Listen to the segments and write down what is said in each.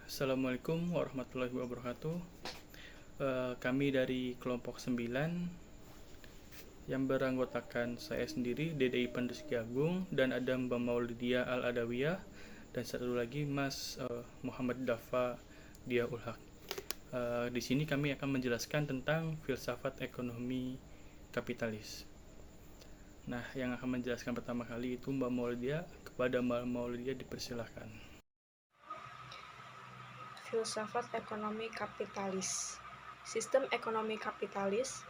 Assalamualaikum warahmatullahi wabarakatuh. Kami dari kelompok 9 yang beranggotakan saya sendiri, DDI Pandus Agung, dan ada Mbak Maulidia Al-Adawiyah, dan satu lagi Mas Muhammad Dafa Diaul Haq. Di sini kami akan menjelaskan tentang filsafat ekonomi kapitalis. Nah, yang akan menjelaskan pertama kali itu Mbak Maulidia. Kepada Mbak Maulidia dipersilahkan. Filsafat ekonomi kapitalis. Sistem ekonomi kapitalis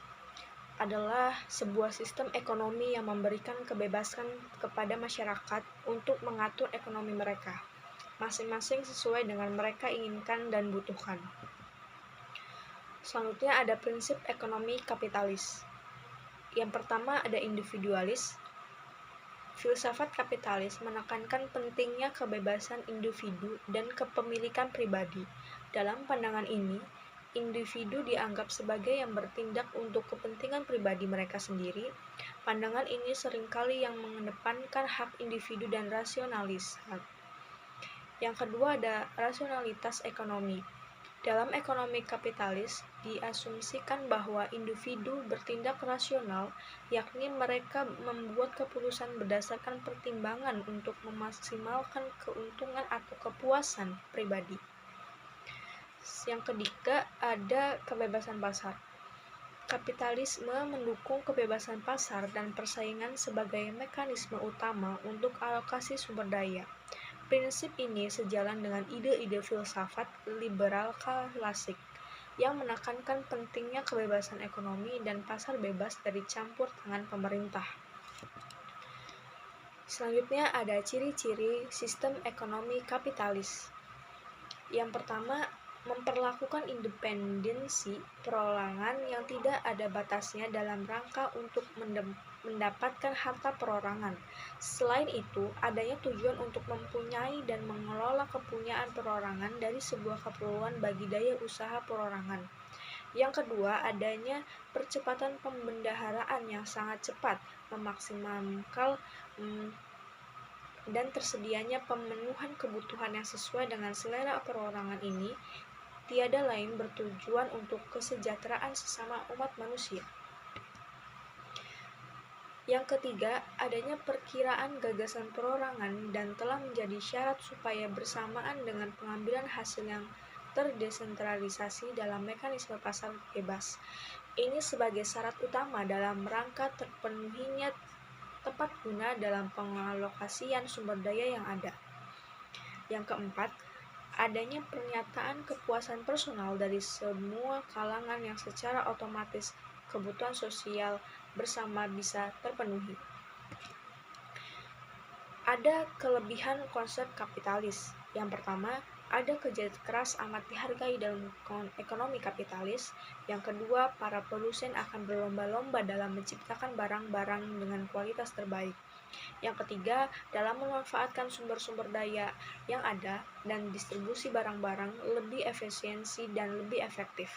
adalah sebuah sistem ekonomi yang memberikan kebebasan kepada masyarakat untuk mengatur ekonomi mereka, masing-masing sesuai dengan mereka inginkan dan butuhkan. Selanjutnya ada prinsip ekonomi kapitalis. Yang pertama ada individualis. Filsafat kapitalis menekankan pentingnya kebebasan individu dan kepemilikan pribadi. Dalam pandangan ini, individu dianggap sebagai yang bertindak untuk kepentingan pribadi mereka sendiri. Pandangan ini seringkali yang mengedepankan hak individu dan rasionalis. Yang kedua ada rasionalitas ekonomi. Dalam ekonomi kapitalis, diasumsikan bahwa individu bertindak rasional, yakni mereka membuat keputusan berdasarkan pertimbangan untuk memaksimalkan keuntungan atau kepuasan pribadi. Yang ketiga, ada kebebasan pasar. Kapitalisme mendukung kebebasan pasar dan persaingan sebagai mekanisme utama untuk alokasi sumber daya. Prinsip ini sejalan dengan ide-ide filsafat liberal klasik yang menekankan pentingnya kebebasan ekonomi dan pasar bebas dari campur tangan pemerintah. Selanjutnya ada ciri-ciri sistem ekonomi kapitalis. Yang pertama, memperlakukan independensi perorangan yang tidak ada batasnya dalam rangka untuk mendapatkan harta perorangan. Selain itu, adanya tujuan untuk mempunyai dan mengelola kepunyaan perorangan dari sebuah keperluan bagi daya usaha perorangan. Yang kedua, adanya percepatan pembendaharaan yang sangat cepat, memaksimalkan dan tersedianya pemenuhan kebutuhan yang sesuai dengan selera perorangan ini tiada lain bertujuan untuk kesejahteraan sesama umat manusia. Yang ketiga, adanya perkiraan gagasan perorangan dan telah menjadi syarat supaya bersamaan dengan pengambilan hasil yang terdesentralisasi dalam mekanisme pasar bebas. Ini sebagai syarat utama dalam rangka terpenuhinya tepat guna dalam pengalokasian sumber daya yang ada. Yang keempat, adanya pernyataan kepuasan personal dari semua kalangan yang secara otomatis kebutuhan sosial bersama bisa terpenuhi. Ada kelebihan konsep kapitalis. Yang pertama, ada kerja keras amat dihargai dalam ekonomi kapitalis. Yang kedua, para produsen akan berlomba-lomba dalam menciptakan barang-barang dengan kualitas terbaik. Yang ketiga, dalam memanfaatkan sumber-sumber daya yang ada dan distribusi barang-barang lebih efisiensi dan lebih efektif.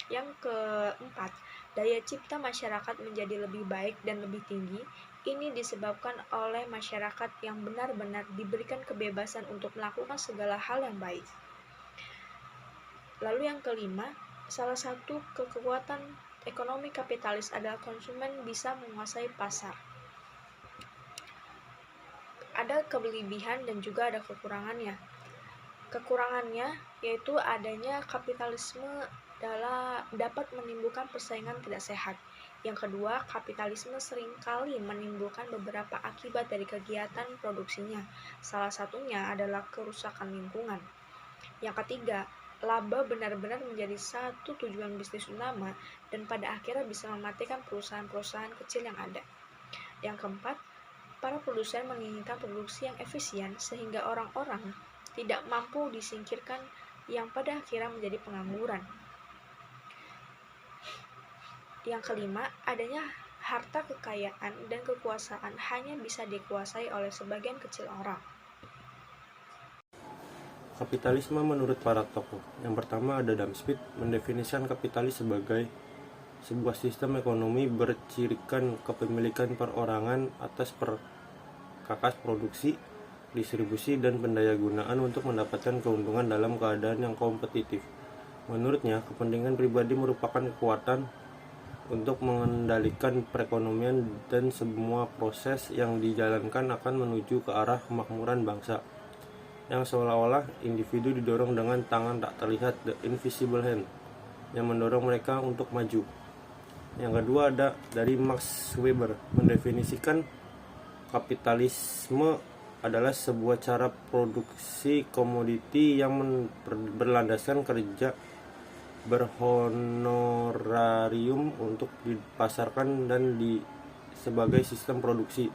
Yang keempat, daya cipta masyarakat menjadi lebih baik dan lebih tinggi. Ini disebabkan oleh masyarakat yang benar-benar diberikan kebebasan untuk melakukan segala hal yang baik. Lalu yang kelima, salah satu kekuatan ekonomi kapitalis adalah konsumen bisa menguasai pasar. Ada kelebihan dan juga ada kekurangannya. Kekurangannya yaitu adanya kapitalisme dapat menimbulkan persaingan tidak sehat. Yang kedua, kapitalisme seringkali menimbulkan beberapa akibat dari kegiatan produksinya. Salah satunya adalah kerusakan lingkungan. Yang ketiga, laba benar-benar menjadi satu tujuan bisnis utama dan pada akhirnya bisa mematikan perusahaan-perusahaan kecil yang ada. Yang keempat, para produsen menginginkan produksi yang efisien sehingga orang-orang tidak mampu disingkirkan yang pada akhirnya menjadi pengangguran. Yang kelima, adanya harta kekayaan dan kekuasaan hanya bisa dikuasai oleh sebagian kecil orang. Kapitalisme menurut para tokoh. Yang pertama ada Adam Smith mendefinisikan kapitalis sebagai sebuah sistem ekonomi bercirikan kepemilikan perorangan atas perkakas produksi distribusi, dan pendayagunaan untuk mendapatkan keuntungan dalam keadaan yang kompetitif. Menurutnya, kepentingan pribadi merupakan kekuatan untuk mengendalikan perekonomian dan semua proses yang dijalankan akan menuju ke arah kemakmuran bangsa, yang seolah-olah individu didorong dengan tangan tak terlihat, the invisible hand, yang mendorong mereka untuk maju. Yang kedua ada dari Max Weber, mendefinisikan kapitalisme adalah sebuah cara produksi komoditi yang berlandaskan kerja berhonorarium untuk dipasarkan dan sebagai sistem produksi.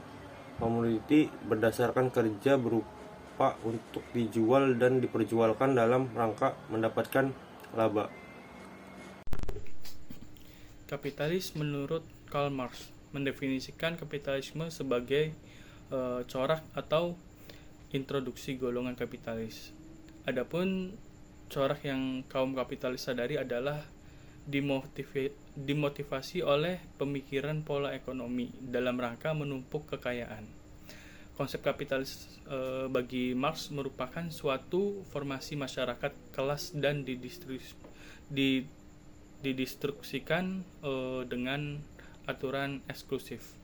Komoditi berdasarkan kerja berupa untuk dijual dan diperjualkan dalam rangka mendapatkan laba. Kapitalis menurut Karl Marx mendefinisikan kapitalisme sebagai corak atau introduksi golongan kapitalis. Adapun corak yang kaum kapitalis sadari adalah dimotivasi oleh pemikiran pola ekonomi dalam rangka menumpuk kekayaan. Konsep kapitalis bagi Marx merupakan suatu formasi masyarakat kelas dan didistruksikan dengan aturan eksklusif,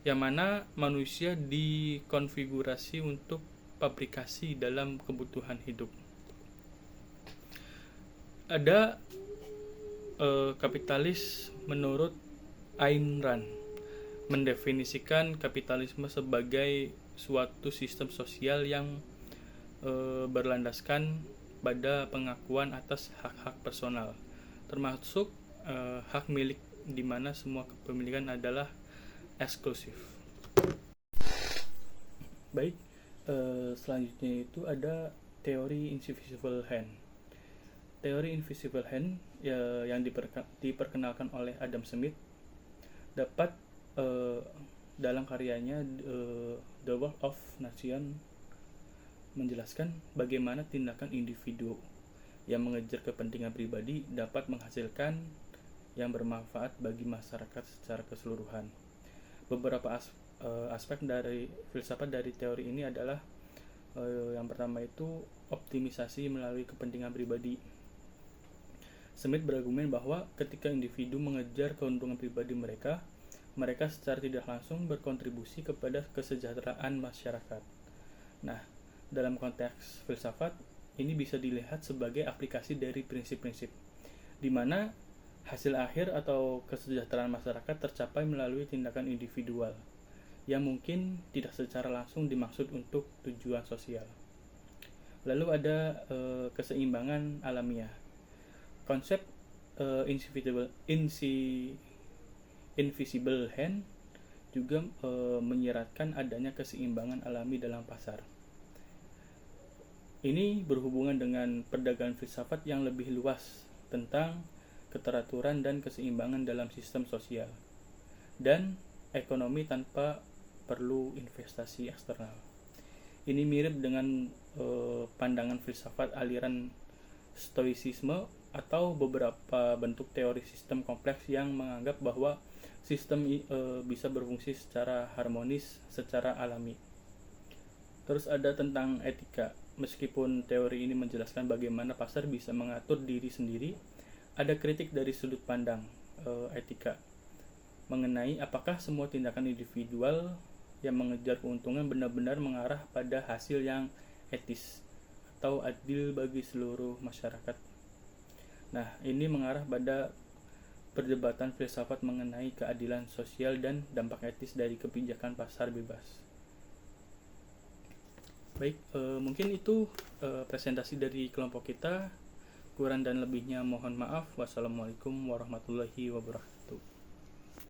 yang mana manusia dikonfigurasi untuk pabrikasi dalam kebutuhan hidup. Ada kapitalis menurut Ayn Rand, mendefinisikan kapitalisme sebagai suatu sistem sosial yang berlandaskan pada pengakuan atas hak-hak personal, termasuk hak milik, di mana semua kepemilikan adalah eksklusif. Baik, selanjutnya itu ada teori invisible hand. Teori invisible hand yang diperkenalkan oleh Adam Smith dapat dalam karyanya The Wealth of Nations menjelaskan bagaimana tindakan individu yang mengejar kepentingan pribadi dapat menghasilkan yang bermanfaat bagi masyarakat secara keseluruhan. Beberapa aspek dari filsafat dari teori ini adalah yang pertama itu optimisasi melalui kepentingan pribadi. Smith berargumen bahwa ketika individu mengejar keuntungan pribadi mereka secara tidak langsung berkontribusi kepada kesejahteraan masyarakat. Nah, dalam konteks filsafat, ini bisa dilihat sebagai aplikasi dari prinsip-prinsip, di mana hasil akhir atau kesejahteraan masyarakat tercapai melalui tindakan individual, yang mungkin tidak secara langsung dimaksud untuk tujuan sosial. Lalu ada keseimbangan alamiah. Konsep invisible hand juga menyiratkan adanya keseimbangan alami dalam pasar. Ini berhubungan dengan perdagangan filsafat yang lebih luas tentang keteraturan dan keseimbangan dalam sistem sosial dan ekonomi tanpa perlu investasi eksternal. Ini mirip dengan pandangan filsafat aliran stoicisme atau beberapa bentuk teori sistem kompleks yang menganggap bahwa sistem bisa berfungsi secara harmonis, secara alami. Terus ada tentang etika. Meskipun teori ini menjelaskan bagaimana pasar bisa mengatur diri sendiri, ada kritik dari sudut pandang etika mengenai apakah semua tindakan individual yang mengejar keuntungan benar-benar mengarah pada hasil yang etis atau adil bagi seluruh masyarakat. Nah, ini mengarah pada perdebatan filsafat mengenai keadilan sosial dan dampak etis dari kebijakan pasar bebas. Baik, mungkin itu presentasi dari kelompok kita. Kurang dan lebihnya mohon maaf. Wassalamualaikum warahmatullahi wabarakatuh.